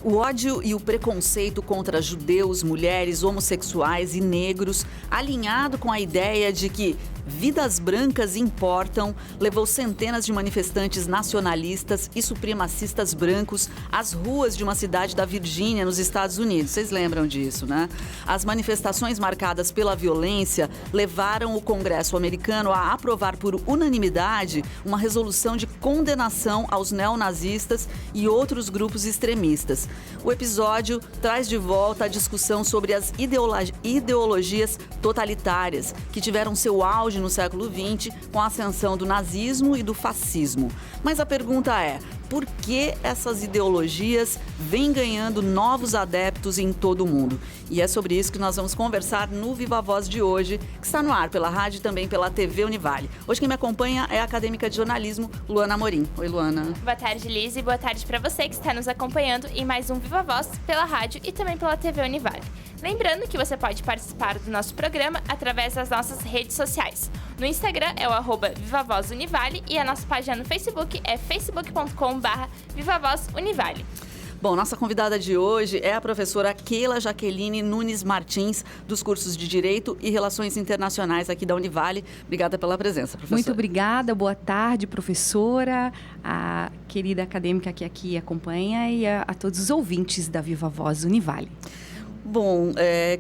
O ódio e o preconceito contra judeus, mulheres, homossexuais e negros, alinhado com a ideia de que vidas brancas importam, levou centenas de manifestantes nacionalistas e supremacistas brancos às ruas de uma cidade da Virgínia, nos Estados Unidos. Vocês lembram disso, né? As manifestações marcadas pela violência levaram o Congresso americano a aprovar por unanimidade uma resolução de condenação aos neonazistas e outros grupos extremistas. O episódio traz de volta a discussão sobre as ideologias totalitárias, que tiveram seu auge no século XX com a ascensão do nazismo e do fascismo. Mas a pergunta é: por que essas ideologias vêm ganhando novos adeptos em todo o mundo? E é sobre isso que nós vamos conversar no Viva Voz de hoje, que está no ar pela rádio e também pela TV Univale. Hoje quem me acompanha é a acadêmica de jornalismo, Luana Amorim. Oi, Luana. Boa tarde, Liz, e boa tarde para você que está nos acompanhando em mais um Viva Voz pela rádio e também pela TV Univale. Lembrando que você pode participar do nosso programa através das nossas redes sociais. No Instagram é o @VivaVozUnivale e a nossa página no Facebook é facebook.com/VivaVozUnivale. Bom, nossa convidada de hoje é a professora Keila Jaqueline Nunes Martins, dos cursos de Direito e Relações Internacionais aqui da Univale. Obrigada pela presença, professora. Muito obrigada, boa tarde, professora, a querida acadêmica que aqui acompanha e a todos os ouvintes da Viva Voz Univale. Bom,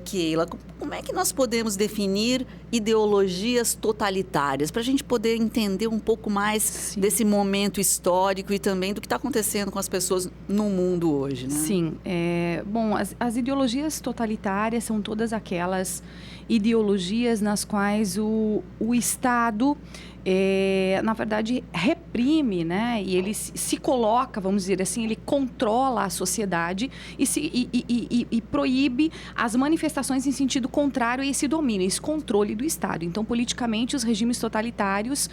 Keila, como é que nós podemos definir ideologias totalitárias, para a gente poder entender um pouco mais desse momento histórico e também do que está acontecendo com as pessoas no mundo hoje, né? Sim, bom, as ideologias totalitárias são todas aquelas ideologias nas quais o Estado, na verdade, reprime, né? E ele se coloca, vamos dizer assim, ele controla a sociedade e proíbe as manifestações em sentido contrário a esse domínio, esse controle do Estado. Então, politicamente, os regimes totalitários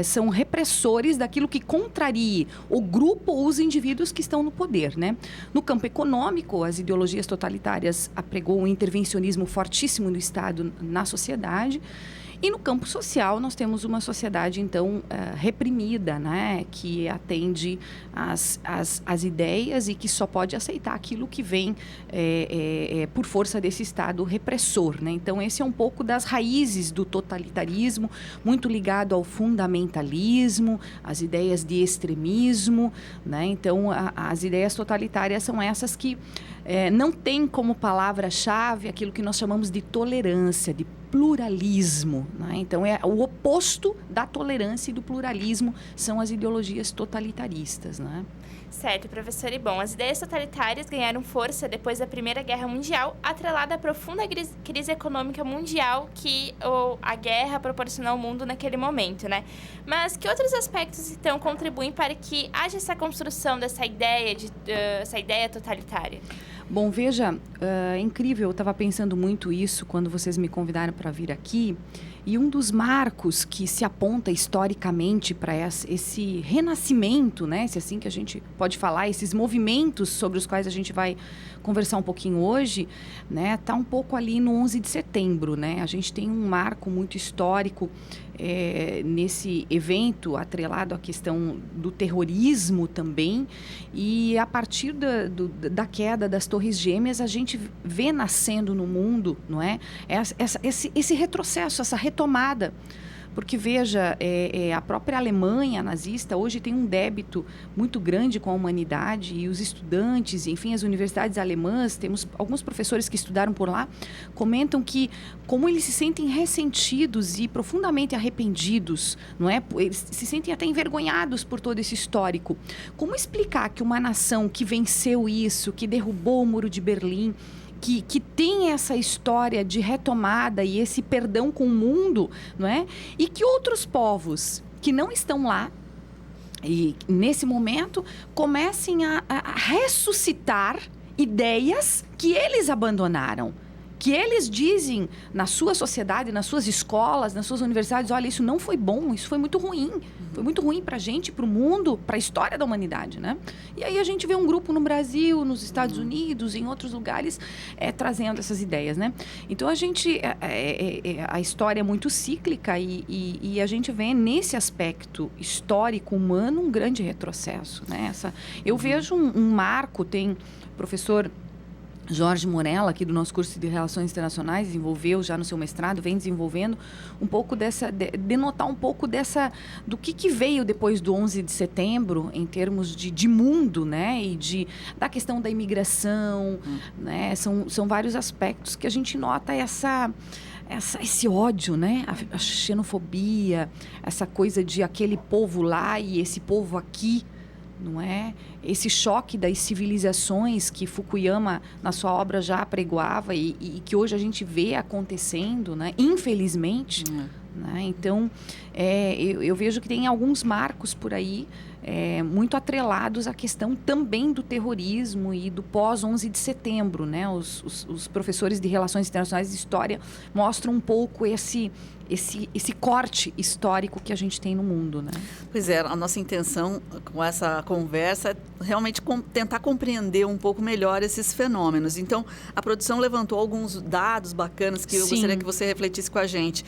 são repressores daquilo que contrarie o grupo ou os indivíduos que estão no poder, né? No campo econômico, as ideologias totalitárias apregou um intervencionismo fortíssimo do Estado na sociedade. E no campo social, nós temos uma sociedade, então, reprimida, né? Que atende às ideias e que só pode aceitar aquilo que vem por força desse Estado repressor, né? Então, esse é um pouco das raízes do totalitarismo, muito ligado ao fundamentalismo, às ideias de extremismo, né? Então, as ideias totalitárias são essas que não têm como palavra-chave aquilo que nós chamamos de tolerância, de pluralismo, né? Então, o oposto da tolerância e do pluralismo são as ideologias totalitaristas, né? Certo, professor. E bom, as ideias totalitárias ganharam força depois da Primeira Guerra Mundial, atrelada à profunda crise econômica mundial que a guerra proporcionou ao mundo naquele momento, né? Mas que outros aspectos, então, contribuem para que haja essa construção dessa ideia, essa ideia totalitária? Bom, veja, é incrível, eu estava pensando muito isso quando vocês me convidaram para vir aqui, e um dos marcos que se aponta historicamente para esse renascimento, né, se assim que a gente pode falar, esses movimentos sobre os quais a gente vai conversar um pouquinho hoje, né, tá um pouco ali no 11 de setembro, né? A gente tem um marco muito histórico nesse evento atrelado à questão do terrorismo também, e a partir da queda das Torres Gêmeas a gente vê nascendo no mundo, não é? Esse retrocesso, essa retomada. Porque, veja, a própria Alemanha nazista hoje tem um débito muito grande com a humanidade, e os estudantes, enfim, as universidades alemãs, temos alguns professores que estudaram por lá, comentam que como eles se sentem ressentidos e profundamente arrependidos, não é? Eles se sentem até envergonhados por todo esse histórico. Como explicar que uma nação que venceu isso, que derrubou o Muro de Berlim, que tem essa história de retomada e esse perdão com o mundo, não é? E que outros povos que não estão lá, e nesse momento, comecem a ressuscitar ideias que eles abandonaram. que eles dizem na sua sociedade, nas suas escolas, nas suas universidades, olha, isso não foi bom, isso foi muito ruim. Foi muito ruim para a gente, para o mundo, para a história da humanidade, né? E aí a gente vê um grupo no Brasil, nos Estados Unidos, em outros lugares, trazendo essas ideias, né? Então, a história é muito cíclica e a gente vê nesse aspecto histórico humano um grande retrocesso, né? Eu vejo um marco, tem o professor Jorge Morella, aqui do nosso curso de Relações Internacionais, desenvolveu já no seu mestrado, vem desenvolvendo um pouco denotar um pouco do que veio depois do 11 de setembro, em termos de mundo, né? E da questão da imigração, né? São vários aspectos que a gente nota esse ódio, né? A xenofobia, essa coisa de aquele povo lá e esse povo aqui, não é? Esse choque das civilizações que Fukuyama, na sua obra, já apregoava e que hoje a gente vê acontecendo, né? Infelizmente. Né? Então, eu vejo que tem alguns marcos por aí muito atrelados à questão também do terrorismo e do pós-11 de setembro. Né? Os professores de Relações Internacionais de História mostram um pouco esse corte histórico que a gente tem no mundo, né? Pois é, a nossa intenção com essa conversa é realmente tentar compreender um pouco melhor esses fenômenos. Então, a produção levantou alguns dados bacanas que eu gostaria que você refletisse com a gente.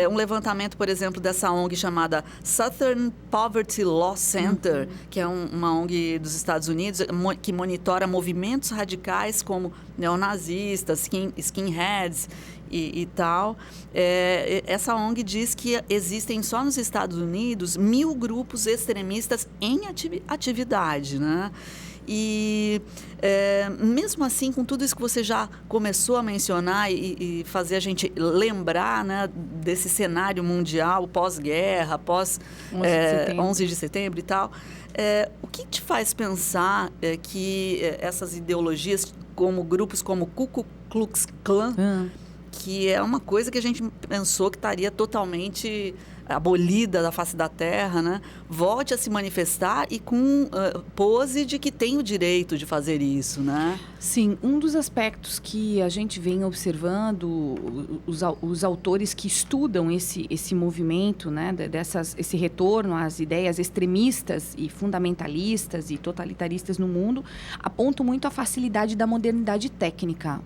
Um levantamento, por exemplo, dessa ONG chamada Southern Poverty Law Center, que é uma ONG dos Estados Unidos, que monitora movimentos radicais como neonazistas, skinheads e tal. Essa ONG diz que existem só nos Estados Unidos 1.000 grupos extremistas em atividade, né? E mesmo assim, com tudo isso que você já começou a mencionar e fazer a gente lembrar, né, desse cenário mundial pós-guerra, pós 11 de setembro e tal, o que te faz pensar que essas ideologias, como grupos como Ku Klux Klan, que é uma coisa que a gente pensou que estaria totalmente abolida da face da terra, né? Volte a se manifestar e com pose de que tem o direito de fazer isso, né? Sim, um dos aspectos que a gente vem observando, os autores que estudam esse movimento, né? Esse retorno às ideias extremistas e fundamentalistas e totalitaristas no mundo, apontam muito a facilidade da modernidade técnica.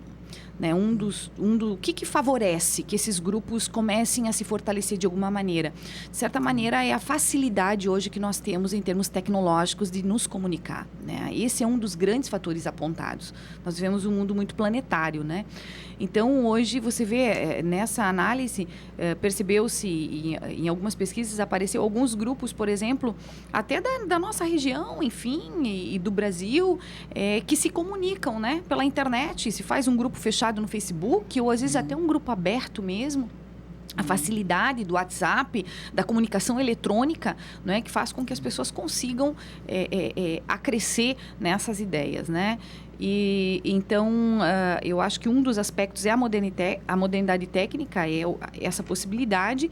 Né, o que favorece que esses grupos comecem a se fortalecer de alguma maneira? De certa maneira, é a facilidade hoje que nós temos em termos tecnológicos de nos comunicar. Né? Esse é um dos grandes fatores apontados. Nós vivemos um mundo muito planetário, né? Então, hoje, você vê, nessa análise, percebeu-se, em algumas pesquisas, apareceu alguns grupos, por exemplo, até da nossa região, enfim, e do Brasil, que se comunicam, né, pela internet. Se faz um grupo fechado no Facebook, ou às vezes até um grupo aberto mesmo. A facilidade do WhatsApp, da comunicação eletrônica, não é, que faz com que as pessoas consigam acrescer nessas ideias, né? E então eu acho que um dos aspectos é a modernidade técnica, é essa possibilidade.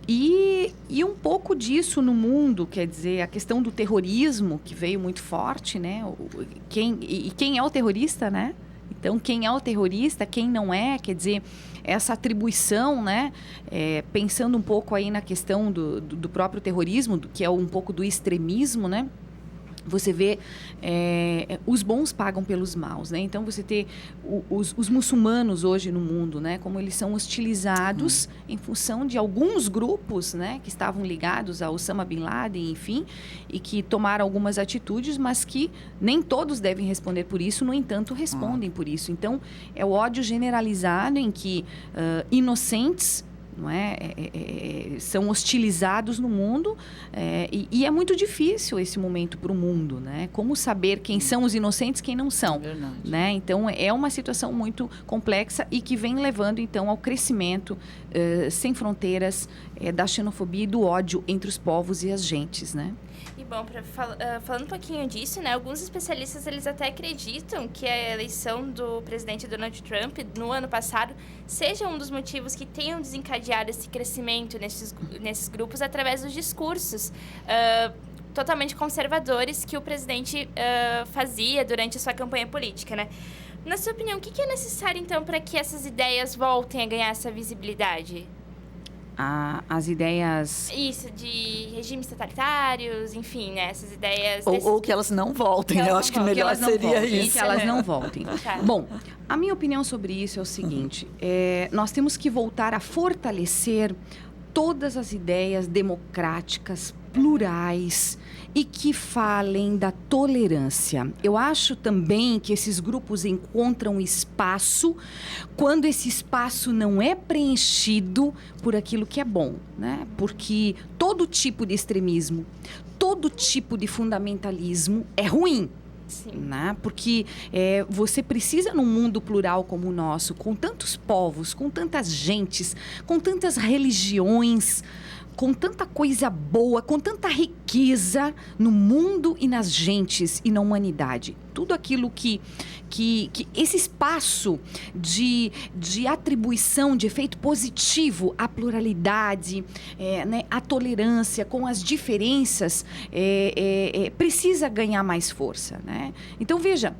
E um pouco disso no mundo, quer dizer, a questão do terrorismo, que veio muito forte, né? Quem é o terrorista, né? Então, quem é o terrorista, quem não é, quer dizer, essa atribuição, né? Pensando um pouco aí na questão do próprio terrorismo, que é um pouco do extremismo, né? Você vê, os bons pagam pelos maus, né? Então, você tem os muçulmanos hoje no mundo, né? Como eles são hostilizados em função de alguns grupos, né? Que estavam ligados a Osama Bin Laden, enfim, e que tomaram algumas atitudes, mas que nem todos devem responder por isso, no entanto, respondem por isso. Então, é o ódio generalizado em que inocentes, não é? São hostilizados no mundo, e é muito difícil esse momento para o mundo, né? Como saber quem são os inocentes e quem não são, né? Então, é uma situação muito complexa e que vem levando, então, ao crescimento sem fronteiras da xenofobia e do ódio entre os povos e as gentes, né? E bom, falando um pouquinho disso, né, alguns especialistas eles até acreditam que a eleição do presidente Donald Trump no ano passado seja um dos motivos que tenham desencadeado esse crescimento nesses grupos através dos discursos totalmente conservadores que o presidente fazia durante a sua campanha política, né? Na sua opinião, o que é necessário, então, para que essas ideias voltem a ganhar essa visibilidade? As ideias... Isso, de regimes totalitários, enfim, né? Essas ideias... Ou que elas não voltem, né? Eu acho que melhor seria isso. Que elas não voltem. Tá. Bom, a minha opinião sobre isso é o seguinte. Nós temos que voltar a fortalecer todas as ideias democráticas, plurais e que falem da tolerância. Eu acho também que esses grupos encontram espaço quando esse espaço não é preenchido por aquilo que é bom, né? Porque todo tipo de extremismo, todo tipo de fundamentalismo é ruim. Sim. Né? Porque você precisa, num mundo plural como o nosso, com tantos povos, com tantas gentes, com tantas religiões, com tanta coisa boa, com tanta riqueza no mundo e nas gentes e na humanidade. Tudo aquilo que esse espaço de atribuição de efeito positivo à pluralidade, né, à tolerância com as diferenças, precisa ganhar mais força, né? Então, veja,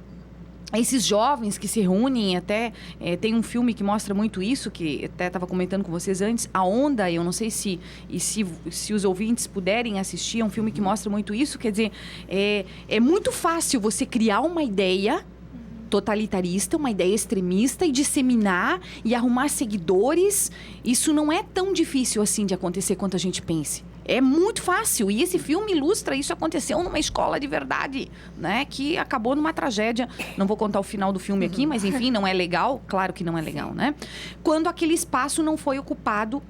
esses jovens que se reúnem, até tem um filme que mostra muito isso, que até estava comentando com vocês antes, A Onda, eu não sei se os ouvintes puderem assistir, é um filme que mostra muito isso, quer dizer, é muito fácil você criar uma ideia totalitarista, uma ideia extremista e disseminar e arrumar seguidores. Isso não é tão difícil assim de acontecer quanto a gente pense. É muito fácil. E esse filme ilustra isso. Aconteceu numa escola de verdade, né? Que acabou numa tragédia. Não vou contar o final do filme aqui, mas enfim, não é legal. Claro que não é legal, né? Quando aquele espaço não foi ocupado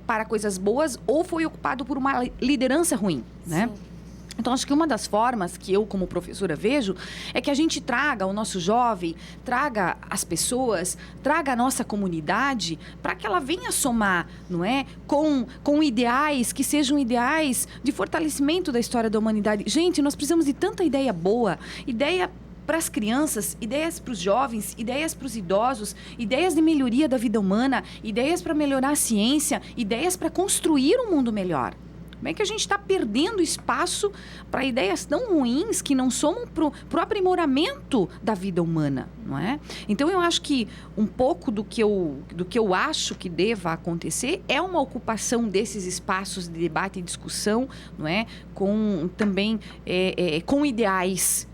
para coisas boas ou foi ocupado por uma liderança ruim, né? Sim. Então, acho que uma das formas que eu, como professora, vejo é que a gente traga o nosso jovem, traga as pessoas, traga a nossa comunidade para que ela venha somar, não é? Com ideais que sejam ideais de fortalecimento da história da humanidade. Gente, nós precisamos de tanta ideia boa, ideia para as crianças, ideias para os jovens, ideias para os idosos, ideias de melhoria da vida humana, ideias para melhorar a ciência, ideias para construir um mundo melhor. Como é que a gente está perdendo espaço para ideias tão ruins que não somam para o aprimoramento da vida humana, não é? Então, eu acho que um pouco do que eu acho que deva acontecer é uma ocupação desses espaços de debate e discussão, não é? Com também com ideais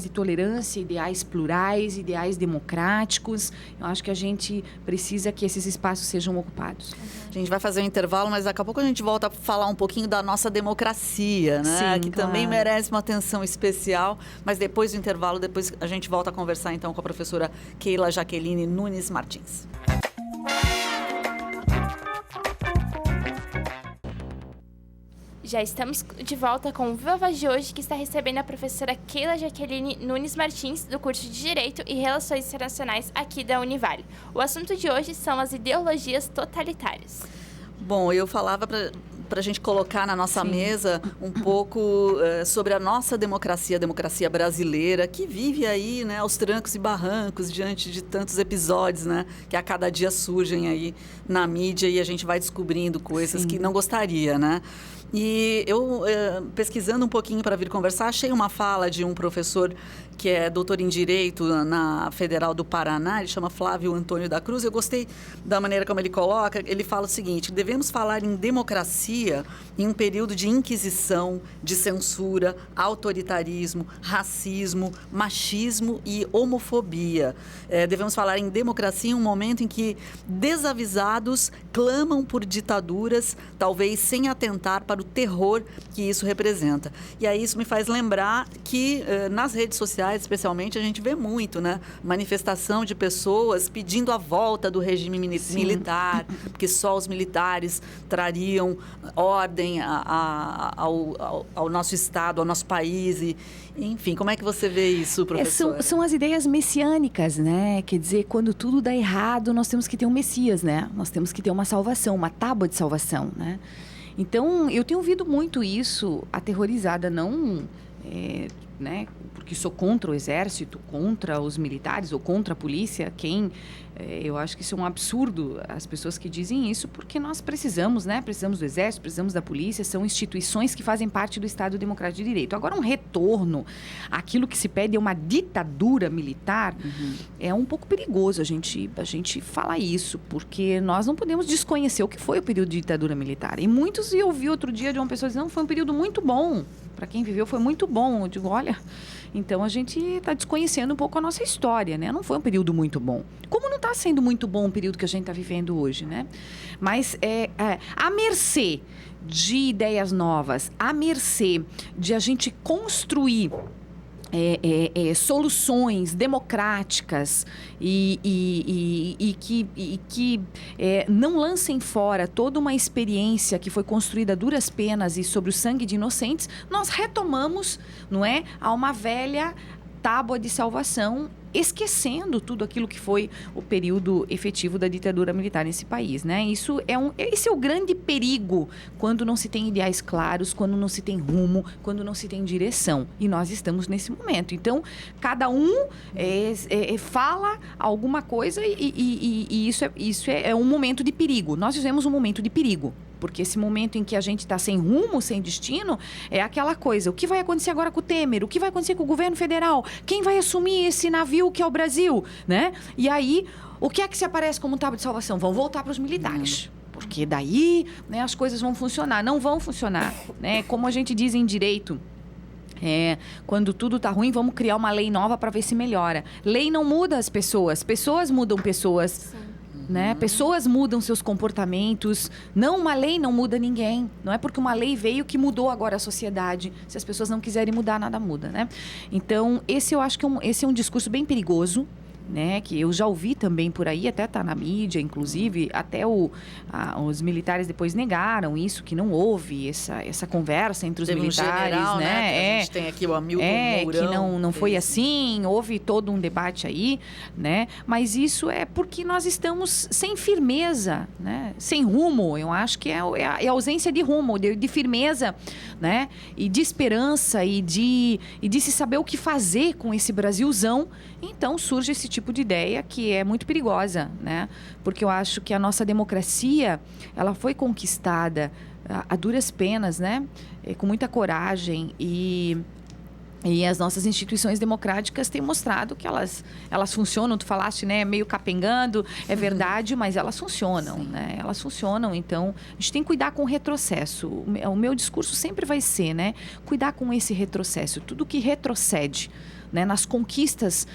de tolerância, ideais plurais, ideais democráticos. Eu acho que a gente precisa que esses espaços sejam ocupados. A gente vai fazer um intervalo, mas daqui a pouco a gente volta a falar um pouquinho da nossa democracia, né? Sim, que claro. também merece uma atenção especial. Mas depois do intervalo, depois a gente volta a conversar então com a professora Keila Jaqueline Nunes Martins. Já estamos de volta com o Viva Voz de hoje, que está recebendo a professora Keila Jaqueline Nunes Martins, do curso de Direito e Relações Internacionais aqui da Univale. O assunto de hoje são as ideologias totalitárias. Bom, eu falava para a gente colocar na nossa mesa um pouco sobre a nossa democracia, a democracia brasileira, que vive aí, né, aos trancos e barrancos diante de tantos episódios, né, que a cada dia surgem aí na mídia e a gente vai descobrindo coisas que não gostaria, né? E eu, pesquisando um pouquinho para vir conversar, achei uma fala de um professor que é doutor em Direito na Federal do Paraná, ele chama Flávio Antônio da Cruz. Eu gostei da maneira como ele coloca. Ele fala o seguinte: devemos falar em democracia em um período de inquisição, de censura, autoritarismo, racismo, machismo e homofobia. Devemos falar em democracia em um momento em que desavisados clamam por ditaduras, talvez sem atentar para o terror que isso representa. E aí isso me faz lembrar que nas redes sociais, especialmente, a gente vê muito, né? Manifestação de pessoas pedindo a volta do regime militar, porque só os militares trariam ordem ao nosso Estado, ao nosso país. E, enfim, como é que você vê isso, professora? São as ideias messiânicas, né? Quer dizer, quando tudo dá errado, nós temos que ter um Messias, né? Nós temos que ter uma salvação, uma tábua de salvação, né? Então, eu tenho ouvido muito isso, aterrorizada, não né, porque sou contra o exército, contra os militares ou contra a polícia, eu acho que isso é um absurdo, as pessoas que dizem isso, porque nós precisamos, né? Precisamos do Exército, precisamos da polícia, são instituições que fazem parte do Estado Democrático de Direito. Agora, um retorno àquilo que se pede é uma ditadura militar, é um pouco perigoso a gente falar isso, porque nós não podemos desconhecer o que foi o período de ditadura militar. E muitos, eu ouvi outro dia de uma pessoa dizendo, não, foi um período muito bom, para quem viveu foi muito bom. Eu digo, olha, então a gente está desconhecendo um pouco a nossa história, né? Não foi um período muito bom. Como não está sendo muito bom o período que a gente está vivendo hoje, né? Mas à mercê de ideias novas, à mercê de a gente construir soluções democráticas e que não lancem fora toda uma experiência que foi construída a duras penas e sobre o sangue de inocentes, nós retomamos, não é, a uma velha tábua de salvação, esquecendo tudo aquilo que foi o período efetivo da ditadura militar nesse país, né? Esse é o grande perigo quando não se tem ideais claros, quando não se tem rumo, quando não se tem direção. E nós estamos nesse momento. Então, cada um fala alguma coisa e isso é um momento de perigo. Nós vivemos um momento de perigo. Porque esse momento em que a gente está sem rumo, sem destino, é aquela coisa. O que vai acontecer agora com o Temer? O que vai acontecer com o governo federal? Quem vai assumir esse navio que é o Brasil? Né? E aí, o que é que se aparece como tábua de salvação? Vão voltar para os militares. Porque daí, né, as coisas vão funcionar. Não vão funcionar. Né? Como a gente diz em direito, quando tudo está ruim, vamos criar uma lei nova para ver se melhora. Lei não muda as pessoas. Pessoas mudam pessoas. Sim. Né? Pessoas mudam seus comportamentos. Uma lei não muda ninguém. Não é porque uma lei veio que mudou agora a sociedade. Se as pessoas não quiserem mudar, nada muda, né? Então, eu acho que esse é um discurso bem perigoso, né, que eu já ouvi também por aí, até está na mídia, inclusive, até os militares depois negaram isso, que não houve essa conversa entre os militares, general, né? Que a gente tem aqui o Hamilton Mourão, que não foi assim, houve todo um debate aí, né? Mas isso é porque nós estamos sem firmeza, né? Sem rumo. Eu acho que é a ausência de rumo, de firmeza, né? E de esperança e de se saber o que fazer com esse Brasilzão. Então surge esse tipo de ideia que é muito perigosa, né? Porque eu acho que a nossa democracia, ela foi conquistada a duras penas, né? Com muita coragem e as nossas instituições democráticas têm mostrado que elas funcionam. Tu falaste, né? Meio capengando, é verdade, mas elas funcionam, né? Elas funcionam, então a gente tem que cuidar com o retrocesso. O meu discurso sempre vai ser, né? Cuidar com esse retrocesso, tudo que retrocede, né, nas conquistas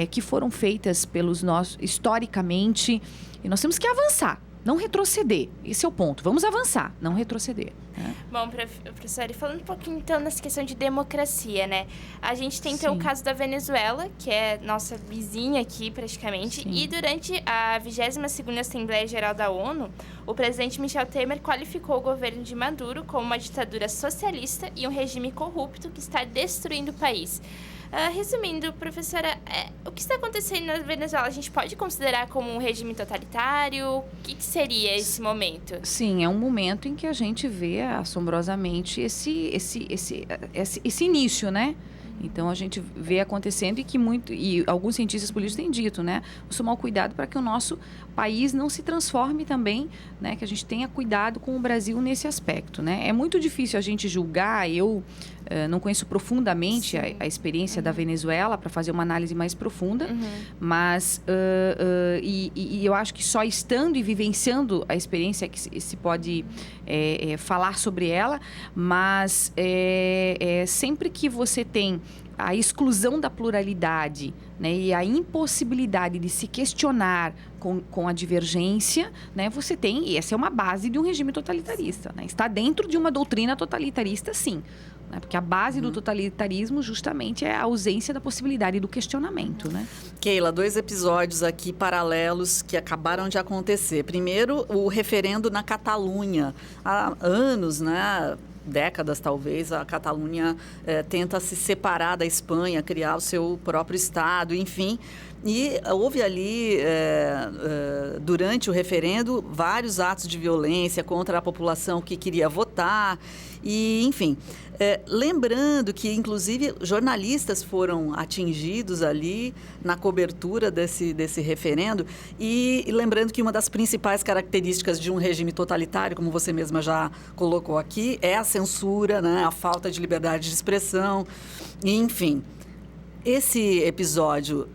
que foram feitas pelos nossos historicamente, e nós temos que avançar, não retroceder. Esse é o ponto. Vamos avançar, não retroceder. Né? Bom, professora, e falando um pouquinho então nessa questão de democracia, né? A gente tem então o caso da Venezuela, que é nossa vizinha aqui praticamente, e durante a 22ª Assembleia Geral da ONU, o presidente Michel Temer qualificou o governo de Maduro como uma ditadura socialista e um regime corrupto que está destruindo o país. Resumindo, professora, o que está acontecendo na Venezuela, a gente pode considerar como um regime totalitário? O que seria esse momento? Sim, é um momento em que a gente vê assombrosamente esse início, né? Então, a gente vê acontecendo e alguns cientistas políticos têm dito, né? Vamos tomar cuidado para que o nosso país não se transforme também, né? Que a gente tenha cuidado com o Brasil nesse aspecto, né? É muito difícil a gente julgar, eu não conheço profundamente a experiência da Venezuela para fazer uma análise mais profunda, mas eu acho que só estando e vivenciando a experiência que se pode falar sobre ela, mas sempre que você tem a exclusão da pluralidade, né, e a impossibilidade de se questionar com a divergência, né, você tem, e essa é uma base de um regime totalitarista, né, está dentro de uma doutrina totalitarista, sim, né, porque a base do totalitarismo justamente é a ausência da possibilidade do questionamento, né? Keila, 2 episódios aqui paralelos que acabaram de acontecer. Primeiro, o referendo na Catalunha. Há anos, né? Décadas, talvez, a Catalunha tenta se separar da Espanha, criar o seu próprio Estado, enfim. E houve ali, durante o referendo, vários atos de violência contra a população que queria votar. E, enfim, lembrando que, inclusive, jornalistas foram atingidos ali na cobertura desse referendo e lembrando que uma das principais características de um regime totalitário, como você mesma já colocou aqui, é a censura, né? A falta de liberdade de expressão, e, enfim. Esse episódio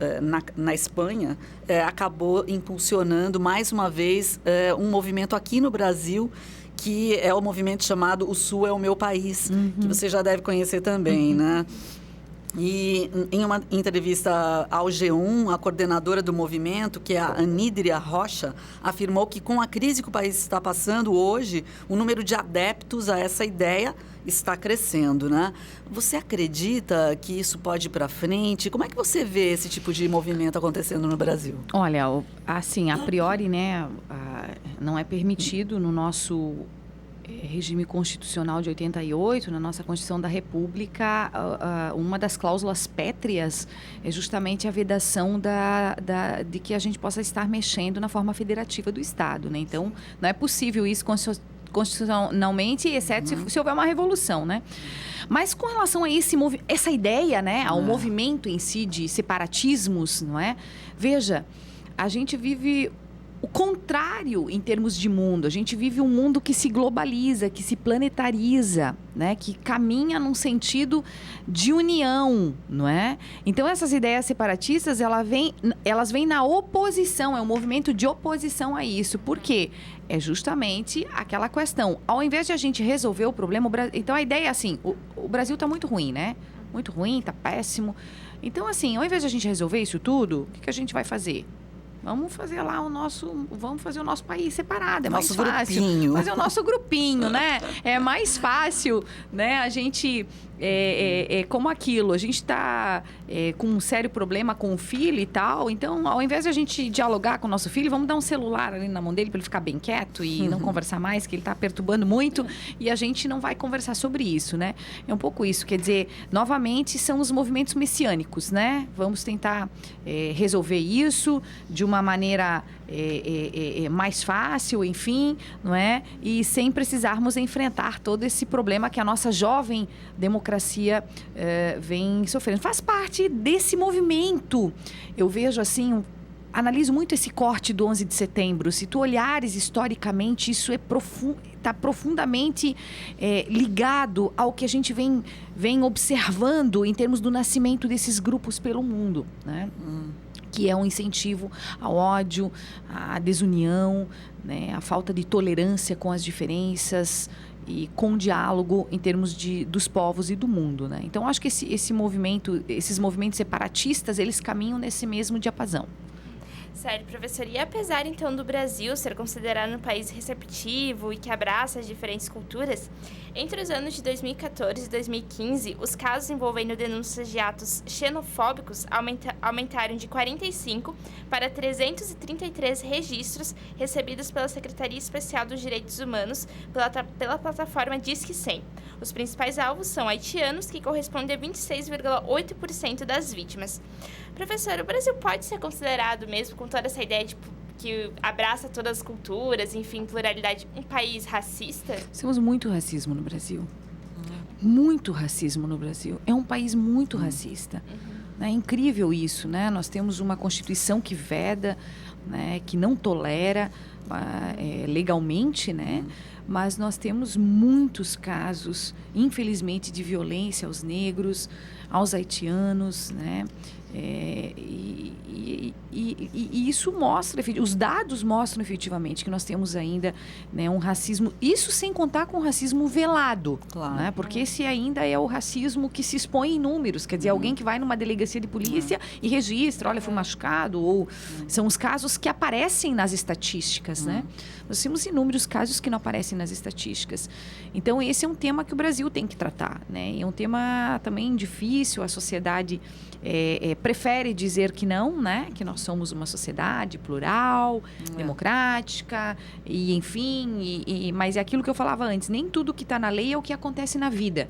na Espanha acabou impulsionando mais uma vez um movimento aqui no Brasil, que é o movimento chamado O Sul é o Meu País, que você já deve conhecer também, né? E em uma entrevista ao G1, a coordenadora do movimento, que é a Anídria Rocha, afirmou que com a crise que o país está passando hoje, o número de adeptos a essa ideia está crescendo, né? Você acredita que isso pode ir para frente? Como é que você vê esse tipo de movimento acontecendo no Brasil? Olha, assim, a priori, né, não é permitido no nosso regime constitucional de 88, na nossa Constituição da República, uma das cláusulas pétreas é justamente a vedação de que a gente possa estar mexendo na forma federativa do Estado, né? Então, não é possível isso constitucionalmente, exceto se houver uma revolução, né? Mas com relação a essa ideia, né, ao movimento em si de separatismos, não é? Veja, a gente vive o contrário em termos de mundo. A gente vive um mundo que se globaliza, que se planetariza, né? Que caminha num sentido de união, não é? Então, essas ideias separatistas, elas vêm na oposição, é um movimento de oposição a isso. Por quê? É justamente aquela questão. Ao invés de a gente resolver o problema, então a ideia é assim, o Brasil está muito ruim, né? Muito ruim, está péssimo. Então, assim, ao invés de a gente resolver isso tudo, o que a gente vai fazer? Vamos fazer o nosso país separado, é mais fácil. Grupinho. Fazer o nosso grupinho, né? É mais fácil, né? A gente, como aquilo, a gente está com um sério problema com o filho e tal, então, ao invés de a gente dialogar com o nosso filho, vamos dar um celular ali na mão dele para ele ficar bem quieto e não conversar mais, que ele está perturbando muito, e a gente não vai conversar sobre isso, né? É um pouco isso, quer dizer, novamente, são os movimentos messiânicos, né? Vamos tentar resolver isso de uma maneira mais fácil, enfim, não é? E sem precisarmos enfrentar todo esse problema que a nossa jovem democracia vem sofrendo. Faz parte desse movimento. Eu vejo assim, analiso muito esse corte do 11 de setembro. Se tu olhares historicamente, isso está profundamente ligado ao que a gente vem observando em termos do nascimento desses grupos pelo mundo, né? Que é um incentivo ao ódio, à desunião, né? À falta de tolerância com as diferenças e com diálogo em termos dos povos e do mundo, né? Então, acho que esses movimentos separatistas, eles caminham nesse mesmo diapasão. Certo, professor. E apesar, então, do Brasil ser considerado um país receptivo e que abraça as diferentes culturas, entre os anos de 2014 e 2015, os casos envolvendo denúncias de atos xenofóbicos aumentaram de 45 para 333 registros recebidos pela Secretaria Especial dos Direitos Humanos pela plataforma Disque 100. Os principais alvos são haitianos, que correspondem a 26,8% das vítimas. Professor, o Brasil pode ser considerado, mesmo com toda essa ideia de que abraça todas as culturas, enfim, pluralidade, um país racista? Temos muito racismo no Brasil. Muito racismo no Brasil. É um país muito racista. É incrível isso, né? Nós temos uma Constituição que veda, né? Que não tolera legalmente, né? Mas nós temos muitos casos, infelizmente, de violência aos negros, aos haitianos, né? E isso mostra, os dados mostram efetivamente que nós temos ainda, né, um racismo, isso sem contar com o racismo velado, claro, né? Porque esse ainda é o racismo que se expõe em números, quer dizer, alguém que vai numa delegacia de polícia e registra, olha, foi machucado, ou são os casos que aparecem nas estatísticas, né? Nós temos inúmeros casos que não aparecem nas estatísticas. Então, esse é um tema que o Brasil tem que tratar, né? É um tema também difícil, a sociedade prefere dizer que não, né? Que nós somos uma sociedade plural, democrática, e enfim, mas é aquilo que eu falava antes, nem tudo que está na lei é o que acontece na vida,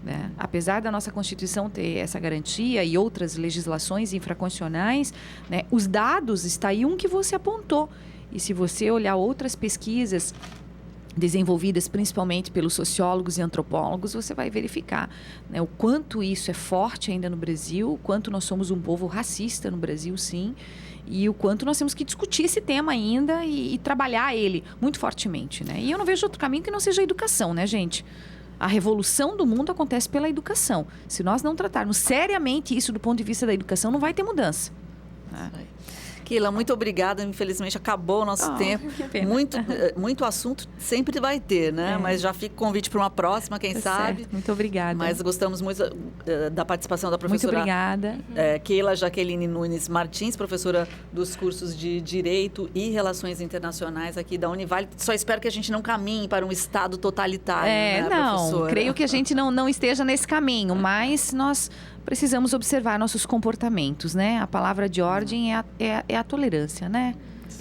né? Apesar da nossa Constituição ter essa garantia e outras legislações infraconstitucionais, né? Os dados, está aí um que você apontou. E se você olhar outras pesquisas desenvolvidas principalmente pelos sociólogos e antropólogos, você vai verificar, né, o quanto isso é forte ainda no Brasil, o quanto nós somos um povo racista no Brasil, sim, e o quanto nós temos que discutir esse tema ainda e trabalhar ele muito fortemente, né? E eu não vejo outro caminho que não seja a educação, né, gente? A revolução do mundo acontece pela educação. Se nós não tratarmos seriamente isso do ponto de vista da educação, não vai ter mudança, né? Keila, muito obrigada. Infelizmente, acabou o nosso tempo. Muito assunto sempre vai ter, né? Mas já fica o convite para uma próxima, quem sabe. Certo. Muito obrigada. Mas gostamos muito da participação da professora... Muito obrigada. Keila Jaqueline Nunes Martins, professora dos cursos de Direito e Relações Internacionais aqui da Univale. Só espero que a gente não caminhe para um Estado totalitário, né, professora? Não, creio que a gente não esteja nesse caminho, mas nós precisamos observar nossos comportamentos, né? A palavra de ordem é a tolerância, né?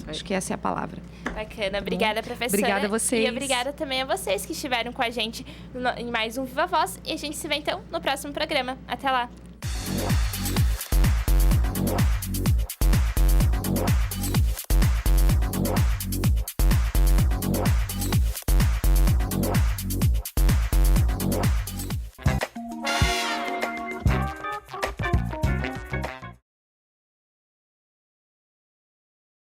Acho que essa é a palavra. Bacana. Obrigada, professora. Obrigada a vocês. E obrigada também a vocês que estiveram com a gente em mais um Viva Voz. E a gente se vê, então, no próximo programa. Até lá.